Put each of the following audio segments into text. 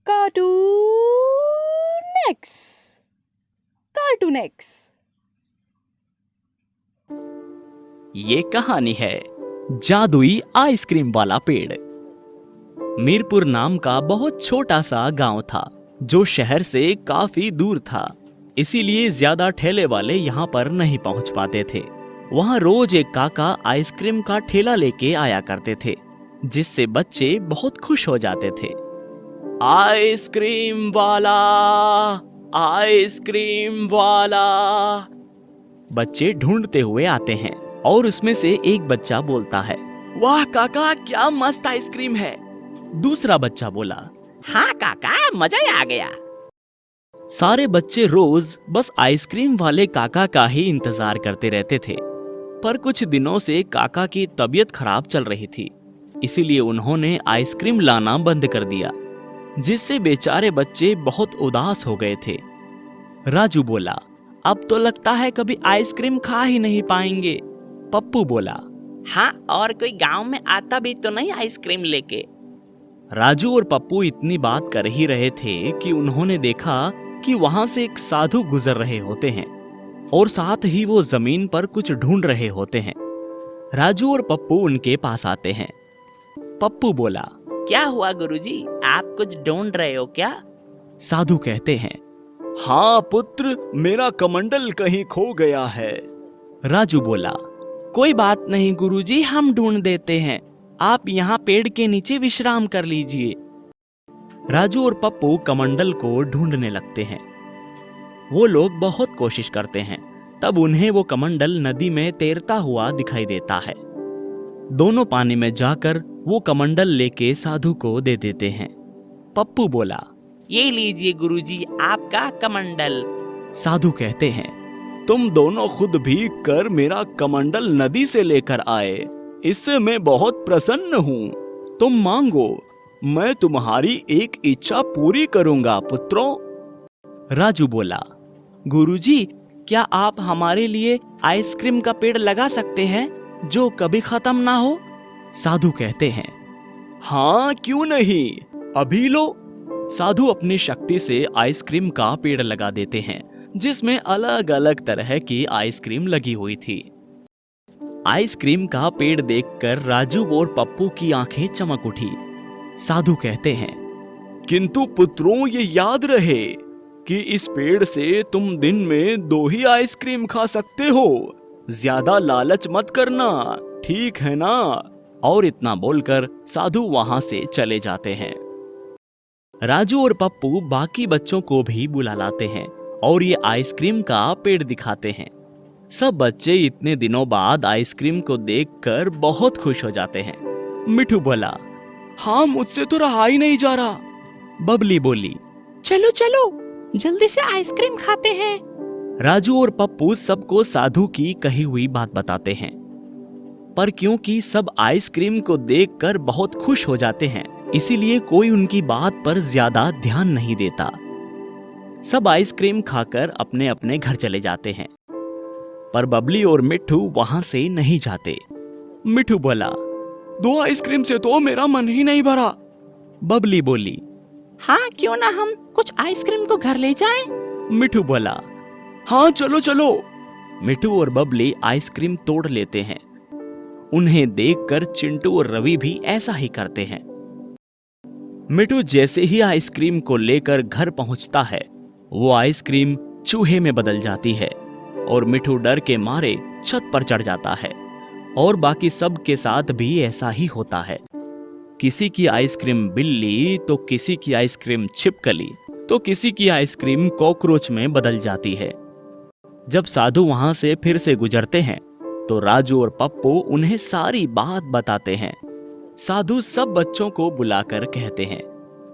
Cartoon x. Cartoon x. ये कहानी है जादुई आइसक्रीम वाला पेड़। मीरपुर नाम का बहुत छोटा सा गांव था जो शहर से काफी दूर था, इसीलिए ज्यादा ठेले वाले यहाँ पर नहीं पहुँच पाते थे। वहाँ रोज एक काका आइसक्रीम का ठेला लेके आया करते थे, जिससे बच्चे बहुत खुश हो जाते थे। आइसक्रीम वाला, आइसक्रीम वाला, बच्चे ढूंढते हुए आते हैं और उसमें से एक बच्चा बोलता है, वाह काका, क्या मस्त आइसक्रीम है। दूसरा बच्चा बोला, हाँ काका, मजा ही आ गया। सारे बच्चे रोज बस आइसक्रीम वाले काका का ही इंतजार करते रहते थे। पर कुछ दिनों से काका की तबीयत खराब चल रही थी, इसीलिए उन्होंने आइसक्रीम लाना बंद कर दिया, जिससे बेचारे बच्चे बहुत उदास हो गए थे। राजू बोला, अब तो लगता है कभी आइसक्रीम खा ही नहीं पाएंगे। पप्पू बोला, हाँ, और कोई गांव में आता भी तो नहीं आइसक्रीम लेके। राजू और पप्पू इतनी बात कर ही रहे थे कि उन्होंने देखा कि वहां से एक साधु गुजर रहे होते हैं और साथ ही वो जमीन पर कुछ ढूंढ रहे होते हैं। राजू और पप्पू उनके पास आते हैं। पप्पू बोला, क्या हुआ गुरुजी, आप कुछ ढूंढ रहे हो क्या? साधु कहते हैं, हाँ पुत्र, मेरा कमंडल कहीं खो गया है। राजू बोला, कोई बात नहीं गुरुजी, हम ढूंढ देते हैं, आप यहाँ पेड़ के नीचे विश्राम कर लीजिए। राजू और पप्पू कमंडल को ढूंढने लगते हैं। वो लोग बहुत कोशिश करते हैं, तब उन्हें वो कमंडल नदी में तैरता हुआ दिखाई देता है। दोनों पानी में जाकर वो कमंडल लेके साधु को दे देते हैं। पप्पू बोला, ये लीजिए गुरुजी, आपका कमंडल। साधु कहते हैं, तुम दोनों खुद भीग कर मेरा कमंडल नदी से लेकर आए, इससे मैं बहुत प्रसन्न हूँ। तुम मांगो, मैं तुम्हारी एक इच्छा पूरी करूंगा पुत्रों। राजू बोला, गुरुजी, क्या आप हमारे लिए आइसक्रीम का पेड़ लगा सकते हैं जो कभी खत्म ना हो? साधु कहते हैं, हाँ क्यों नहीं, अभी लो। साधु अपनी शक्ति से आइसक्रीम का पेड़ लगा देते हैं, जिसमें अलग अलग तरह की आइसक्रीम लगी हुई थी। आइसक्रीम का पेड़ देखकर राजू और पप्पू की आंखें चमक उठी। साधु कहते हैं, किंतु पुत्रों, ये याद रहे कि इस पेड़ से तुम दिन में 2 ही आइसक्रीम खा सकते हो, ज्यादा लालच मत करना, ठीक है ना? और इतना बोलकर साधु वहां से चले जाते हैं। राजू और पप्पू बाकी बच्चों को भी बुला लाते हैं और ये आइसक्रीम का पेड़ दिखाते हैं। सब बच्चे इतने दिनों बाद आइसक्रीम को देखकर बहुत खुश हो जाते हैं। मिठू बोला, हाँ, मुझसे तो रहा ही नहीं जा रहा। बबली बोली, चलो चलो, जल्दी से आइसक्रीम खाते हैं। राजू और पप्पू सबको साधु की कही हुई बात बताते हैं, पर क्योंकि सब आइसक्रीम को देखकर बहुत खुश हो जाते हैं, इसीलिए कोई उनकी बात पर ज्यादा ध्यान नहीं देता। सब आइसक्रीम खाकर अपने अपने घर चले जाते हैं, पर बबली और मिठू वहां से नहीं जाते। मिठू बोला, 2 आइसक्रीम से तो मेरा मन ही नहीं भरा। बबली बोली, हाँ, क्यों ना हम कुछ आइसक्रीम को घर ले जाएं? मिठू बोला, हाँ चलो चलो। मिठू और बबली आइसक्रीम तोड़ लेते हैं। उन्हें देखकर चिंटू और रवि भी ऐसा ही करते हैं। मिठू जैसे ही आइसक्रीम को लेकर घर पहुंचता है, वो आइसक्रीम चूहे में बदल जाती है और मिठू डर के मारे छत पर चढ़ जाता है। और बाकी सब के साथ भी ऐसा ही होता है। किसी की आइसक्रीम बिल्ली, तो किसी की आइसक्रीम छिपकली, तो किसी की आइसक्रीम कॉकरोच में बदल जाती है। जब साधु वहां से फिर से गुजरते हैं तो राजू और पप्पू उन्हें सारी बात बताते हैं। साधु सब बच्चों को बुलाकर कहते हैं,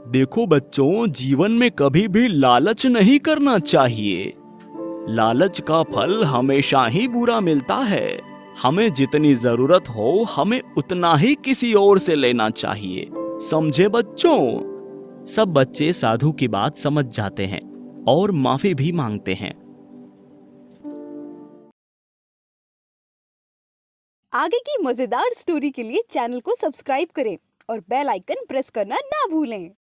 देखो बच्चों, जीवन में कभी भी लालच नहीं करना चाहिए। लालच का फल हमेशा ही बुरा मिलता है। हमें जितनी जरूरत हो, हमें उतना ही किसी और से लेना चाहिए, समझे बच्चों? सब बच्चे साधु की बात समझ जाते हैं और माफी भी मांगते हैं। आगे की मजेदार स्टोरी के लिए चैनल को सब्सक्राइब करें और बेल आइकन प्रेस करना ना भूलें।